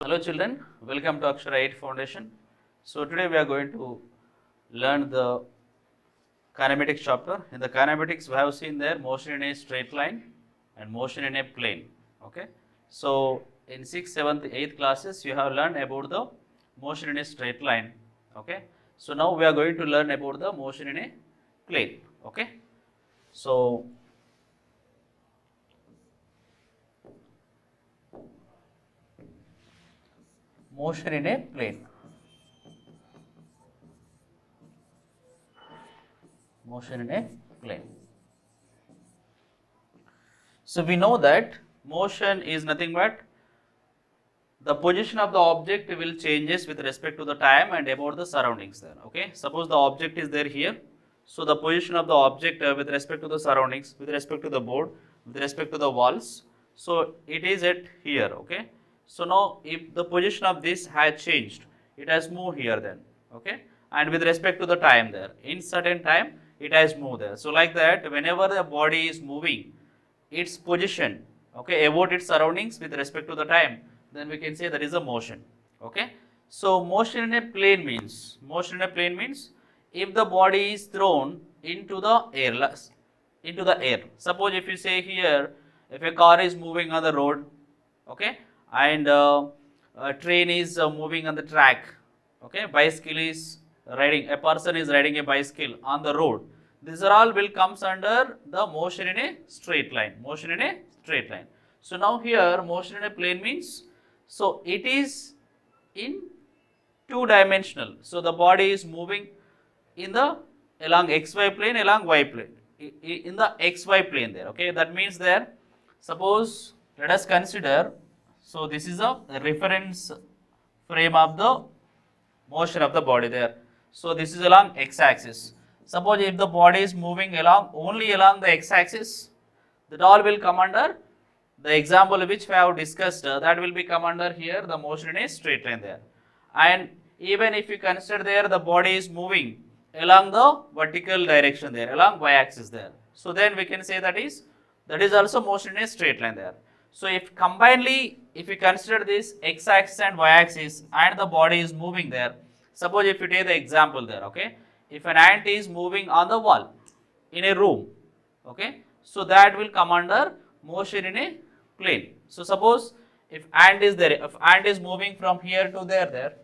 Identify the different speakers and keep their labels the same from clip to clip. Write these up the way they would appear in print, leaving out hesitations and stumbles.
Speaker 1: Hello children, welcome to Akshara 8 Foundation. So today we are going to learn the kinematics chapter. In the kinematics we have seen there motion in a straight line and motion in a plane. Okay. So in 6th, 7th, 8th classes you have learned about the motion in a straight line. Okay. So now we are going to learn about the motion in a plane. Okay. So motion in a plane. Motion in a plane. So we know that motion is nothing but the position of the object will changes with respect to the time and about the surroundings there. Okay. Suppose the object is there here. So the position of the object with respect to the surroundings, with respect to the board, with respect to the walls. So it is at here. Okay. So now if the position of this has changed, it has moved here then. Okay. And with respect to the time there, in certain time it has moved there. So like that, whenever the body is moving, its position, okay, about its surroundings with respect to the time, then we can say that is a motion. Okay. So motion in a plane means, if the body is thrown into the air. Suppose if you say here, if a car is moving on the road, okay, and a train is moving on the track, okay, bicycle is riding, a person is riding a bicycle on the road. These are all will comes under the motion in a straight line. Motion in a straight line. So now here motion in a plane means, so it is in two-dimensional. So the body is moving in the along xy plane, along y plane, in the xy plane there. Okay, that means there. Suppose let us consider. So this is a reference frame of the motion of the body there. So this is along x-axis. Suppose if the body is moving along only along the x-axis, that all will come under the example which we have discussed, that will be come under here the motion in a straight line there. And even if you consider there the body is moving along the vertical direction there, along y-axis there. So then we can say that is also motion in a straight line there. So if combinedly, if you consider this x-axis and y-axis and the body is moving there, suppose if you take the example there, okay, if an ant is moving on the wall in a room, okay, so that will come under motion in a plane. So suppose if ant is there, if ant is moving from here to there,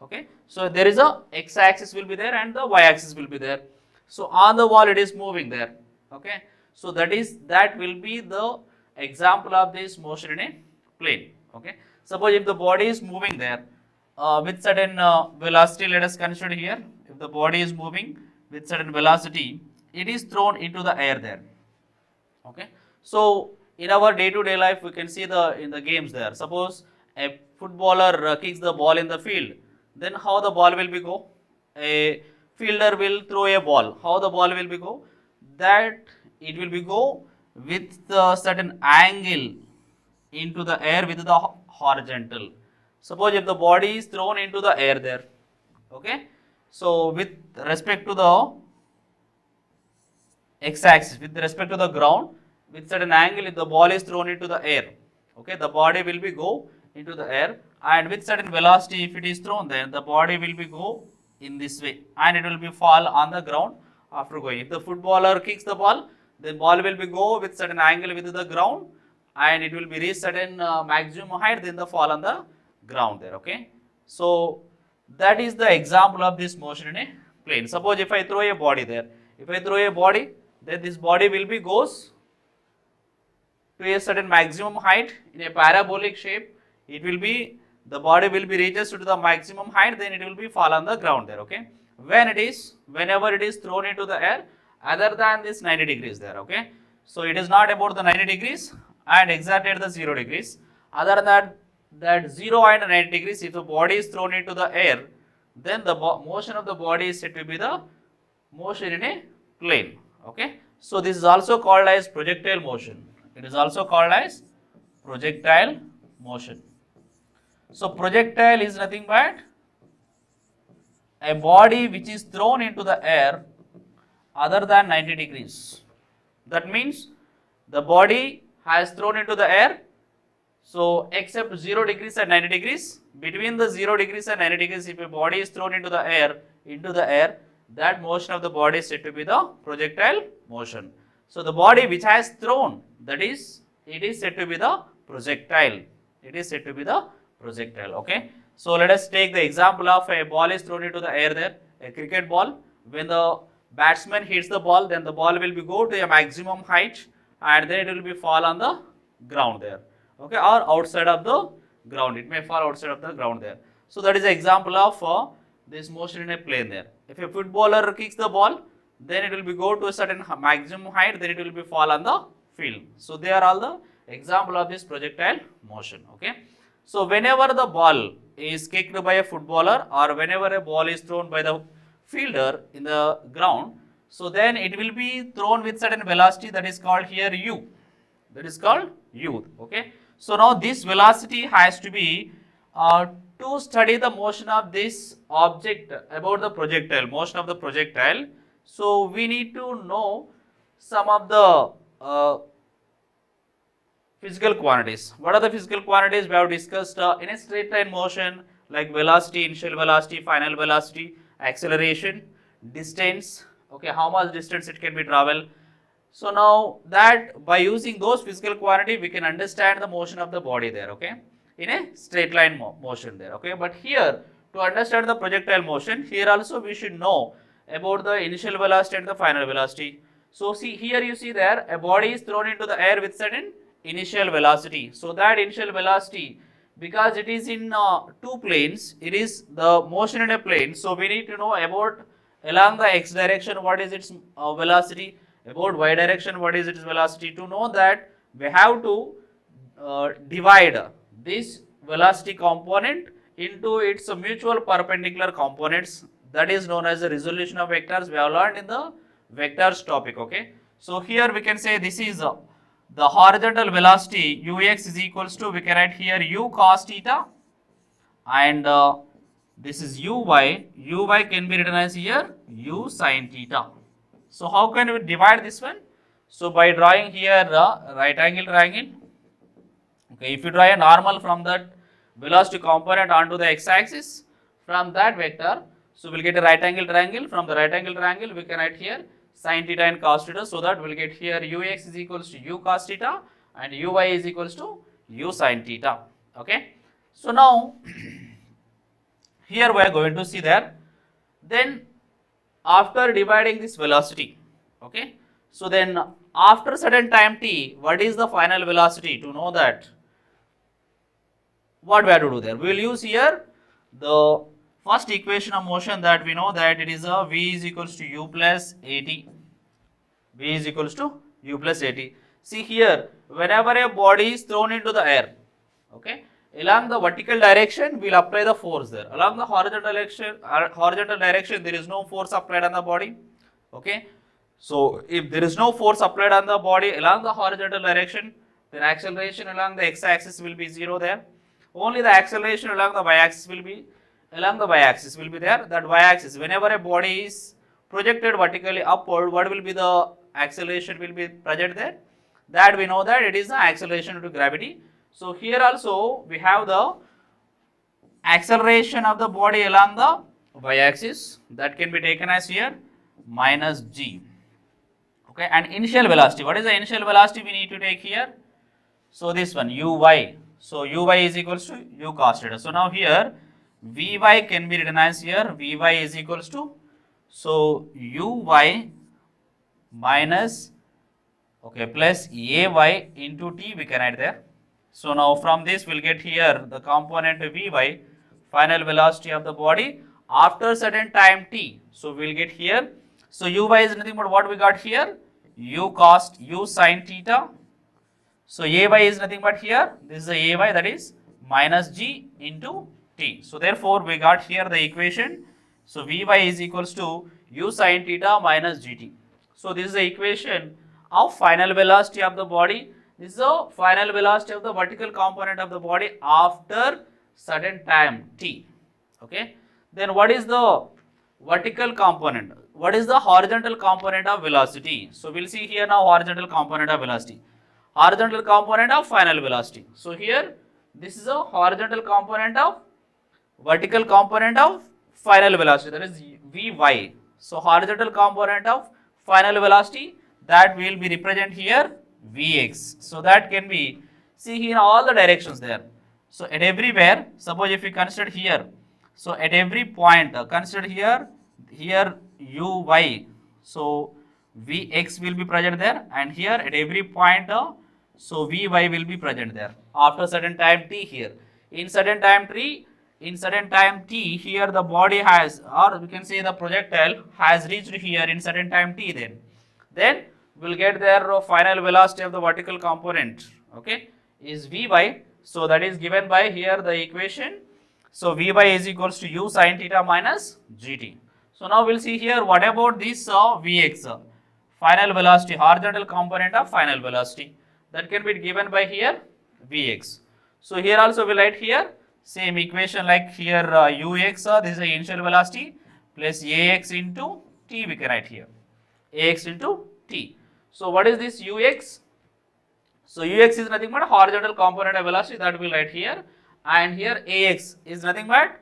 Speaker 1: okay, so there is a x-axis will be there and the y-axis will be there. So on the wall it is moving there, okay, so that will be the example of this motion in a plane. Okay, suppose if the body is moving there with certain velocity, let us consider here, if the body is moving with certain velocity, it is thrown into the air there. Okay, so in our day-to-day life we can see in the games there, suppose a footballer kicks the ball in the field, then how the ball will be go? A fielder will throw a ball, how the ball will be go? That it will be go with the certain angle into the air with the horizontal. Suppose if the body is thrown into the air there, okay, so with respect to the x-axis, with respect to the ground, with certain angle, if the ball is thrown into the air, okay, the body will be go into the air, and with certain velocity if it is thrown there, the body will be go in this way and it will be fall on the ground after going. If the footballer kicks the ball, the ball will be go with certain angle with the ground and it will be reach certain maximum height, then the fall on the ground there. Okay, so that is the example of this motion in a plane. Suppose if I throw a body there, if I throw a body, then this body will be goes to a certain maximum height in a parabolic shape. It will be, the body will be reaches to the maximum height, then it will be fall on the ground there. Okay, whenever it is thrown into the air other than this 90 degrees there. Okay, so it is not about the 90 degrees and exactly at the 0 degrees. Other than that 0 and 90 degrees, if the body is thrown into the air, then the motion of the body is said to be the motion in a plane. Okay, so this is also called as projectile motion. It is also called as projectile motion. So projectile is nothing but a body which is thrown into the air other than 90 degrees. That means the body has thrown into the air. So except 0 degrees and 90 degrees, between the 0 degrees and 90 degrees, if a body is thrown into the air, that motion of the body is said to be the projectile motion. So the body which has thrown, that is, it is said to be the projectile. It is said to be the projectile. Okay. So let us take the example of a ball is thrown into the air there, a cricket ball. When the batsman hits the ball, then the ball will be go to a maximum height and then it will be fall on the ground there. Okay, or outside of the ground. It may fall outside of the ground there. So that is an example of this motion in a plane there. If a footballer kicks the ball, then it will be go to a certain maximum height, then it will be fall on the field. So they are all the example of this projectile motion. Okay. So whenever the ball is kicked by a footballer or whenever a ball is thrown by the fielder in the ground, so then it will be thrown with certain velocity, that is called here u. That is called u. Okay. So now this velocity has to be to study the motion of this object, about the projectile, motion of the projectile. So we need to know some of the physical quantities. What are the physical quantities we have discussed in a straight line motion, like velocity, initial velocity, final velocity, acceleration, distance, okay, how much distance it can be traveled. So now that by using those physical quantity, we can understand the motion of the body there, okay, in a straight line motion there, okay. But here, to understand the projectile motion, here also we should know about the initial velocity and the final velocity. So see here, you see there, a body is thrown into the air with certain initial velocity. So that initial velocity, because it is in two planes, it is the motion in a plane. So we need to know about along the x direction what is its velocity, about y direction what is its velocity. To know that, we have to divide this velocity component into its mutual perpendicular components, that is known as the resolution of vectors. We have learned in the vectors topic. Okay. So here we can say this is the horizontal velocity ux is equals to, we can write here u cos theta, and this is uy can be written as here u sin theta. So how can we divide this one? So by drawing here right angle triangle. Okay, if you draw a normal from that velocity component onto the x-axis, from that vector, so we'll get a right angle triangle. From the right angle triangle, we can write here sin theta and cos theta, so that we'll get here ux is equals to u cos theta and uy is equals to u sin theta. Okay. So now here we are going to see there, then after dividing this velocity, okay, so then after certain time t, what is the final velocity? To know that, what we have to do there, we will use here the first equation of motion, that we know that it is a v is equals to u plus at. V is equals to u plus at. See here, whenever a body is thrown into the air, okay, along the vertical direction we will apply the force there. Along the horizontal direction there is no force applied on the body. Okay. So if there is no force applied on the body along the horizontal direction, then acceleration along the x-axis will be 0 there. Only the acceleration along the y-axis will be there. That y-axis, whenever a body is projected vertically upward, what will be the acceleration will be present there? That we know that it is the acceleration due to gravity. So here also we have the acceleration of the body along the y-axis, that can be taken as here minus g. Okay, and initial velocity, what is the initial velocity we need to take here? So this one uy. So uy is equals to u cos theta. So now here vy can be written as here vy is equals to, so uy minus, okay, plus ay into t we can add there. So now from this we'll get here the component vy, final velocity of the body after certain time t. So we'll get here, so uy is nothing but what we got here, u sin theta. So ay is nothing but here, this is the ay, that is minus g into t. So therefore we got here the equation, so vy is equals to u sin theta minus gt. So this is the equation of final velocity of the body. This is the final velocity of the vertical component of the body after certain time t. Okay. Then what is the vertical component? What is the horizontal component of velocity? So we'll see here now horizontal component of velocity. horizontal component of final velocity. So here this is a horizontal component of vertical component of final velocity, that is Vy. So horizontal component of final velocity, that will be represent here Vx. So that can be see in all the directions there. So at everywhere, suppose if we consider here, so at every point consider here Uy. So Vx will be present there, and here at every point so Vy will be present there after certain time t here. In certain time t here the body has, or we can say the projectile has reached here in certain time t, then we'll get their final velocity of the vertical component, okay, is Vy. So that is given by here the equation. So Vy is equals to u sin theta minus gt. So now we'll see here what about this Vx, final velocity, horizontal component of final velocity, that can be given by here Vx. So here also we write here same equation like here ux, this is the initial velocity, plus ax into t, we can write here ax into t. So what is this ux? So ux is nothing but horizontal component of velocity, that we will write here, and here ax is nothing but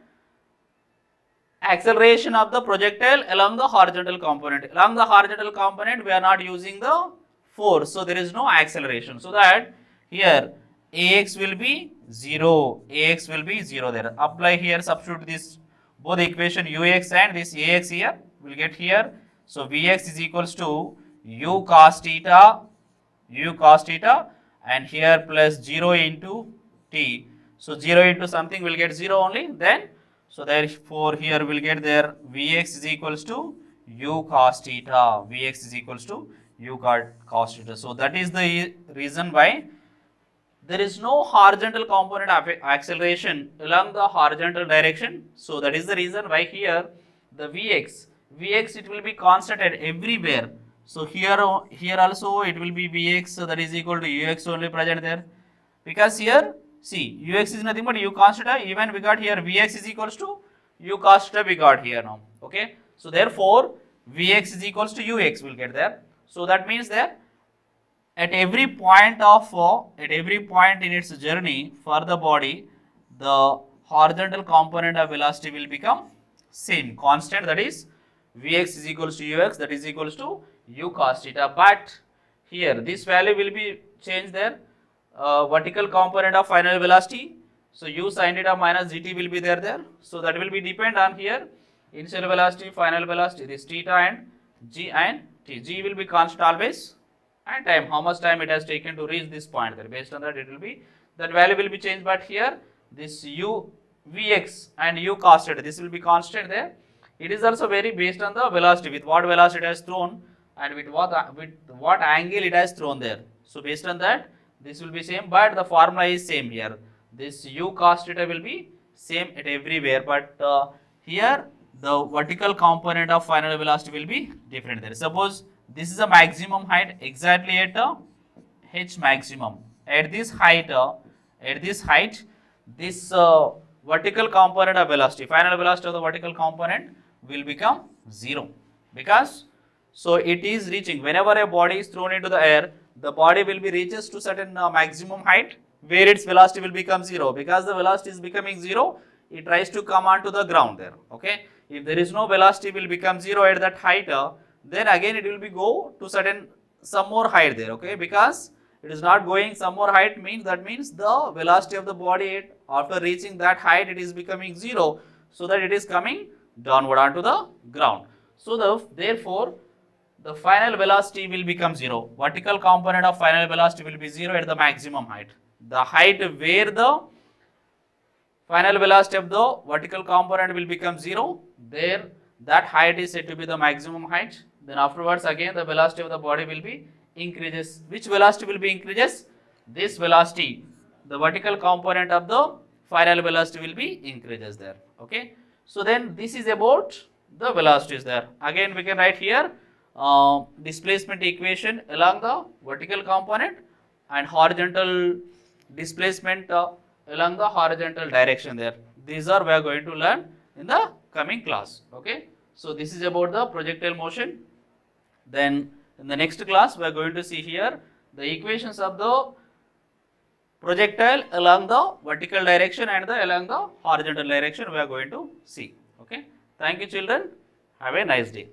Speaker 1: acceleration of the projectile along the horizontal component. Along the horizontal component we are not using the force, so there is no acceleration. So that here ax will be 0, ax will be 0 there. Apply here, substitute this both equation ux and this ax here, we will get here. So Vx is equals to u cos theta, and here plus 0 into t. So 0 into something will get 0 only, then so therefore here we will get there Vx is equals to u cos theta, Vx is equals to u cos theta. So that is the reason why there is no horizontal component of acceleration along the horizontal direction. So that is the reason why here the Vx it will be constant at everywhere. So here also it will be Vx, so that is equal to ux only present there, because here see ux is nothing but u cos theta, even we got here Vx is equals to u cos theta we got here now, okay. So therefore Vx is equals to ux will get there. So that means that at every point in its journey for the body, the horizontal component of velocity will become same constant, that is Vx is equals to ux, that is equals to u cos theta. But here this value will be changed there, vertical component of final velocity, so u sin theta minus gt will be there. So that will be depend on here initial velocity, final velocity, this theta and g and t. G will be constant always, and time, how much time it has taken to reach this point there. Based on that it will be, that value will be changed, but here this u Vx and u cos theta, this will be constant there. It is also vary based on the velocity, with what velocity it has thrown and with what angle it has thrown there. So based on that this will be same, but the formula is same here. This u cos theta will be same at everywhere, but here the vertical component of final velocity will be different there. Suppose this is a maximum height exactly at h maximum. At this height, this vertical component of velocity, final velocity of the vertical component will become 0, because so it is reaching, whenever a body is thrown into the air, the body will be reaches to certain maximum height where its velocity will become 0. Because the velocity is becoming 0, it tries to come onto the ground there, okay. If there is no velocity will become 0 at that height, then again it will be go to certain some more height there, okay. Because it is not going some more height means, that means the velocity of the body after reaching that height it is becoming 0, so that it is coming downward onto the ground. So therefore the final velocity will become 0. Vertical component of final velocity will be 0 at the maximum height. The height where the final velocity of the vertical component will become 0, there that height is said to be the maximum height. Then afterwards again the velocity of the body will be increases. Which velocity will be increases? This velocity, the vertical component of the final velocity will be increases there, okay. So then this is about the velocities there. Again we can write here displacement equation along the vertical component and horizontal displacement along the horizontal direction there. These are we are going to learn in the coming class, okay. So this is about the projectile motion. Then in the next class we are going to see here the equations of the projectile along the vertical direction and along the horizontal direction we are going to see. Okay. Thank you children. Have a nice day.